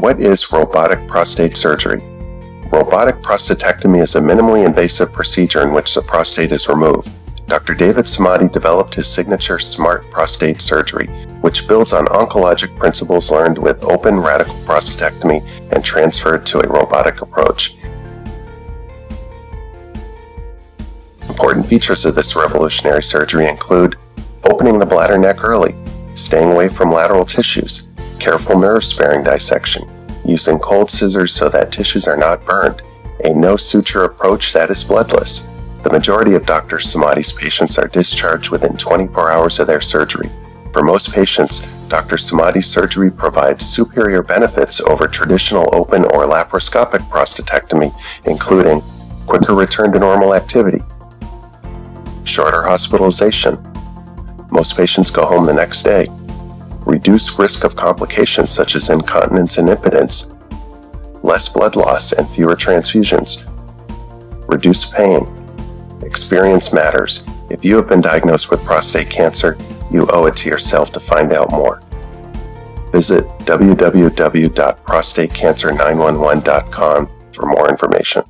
What is robotic prostate surgery? Robotic prostatectomy is a minimally invasive procedure in which the prostate is removed. Dr. David Samadi developed his signature smart prostate surgery, which builds on oncologic principles learned with open radical prostatectomy and transferred to a robotic approach. Important features of this revolutionary surgery include opening the bladder neck early, staying away from lateral tissues, careful nerve-sparing dissection, using cold scissors so that tissues are not burned, a no-suture approach that is bloodless. The majority of Dr. Samadi's patients are discharged within 24 hours of their surgery. For most patients, Dr. Samadi's surgery provides superior benefits over traditional open or laparoscopic prostatectomy, including quicker return to normal activity, shorter hospitalization, most patients go home the next day, reduced risk of complications such as incontinence and impotence, less blood loss and fewer transfusions, reduced pain. Experience matters. If you have been diagnosed with prostate cancer, you owe it to yourself to find out more. Visit www.prostatecancer911.com for more information.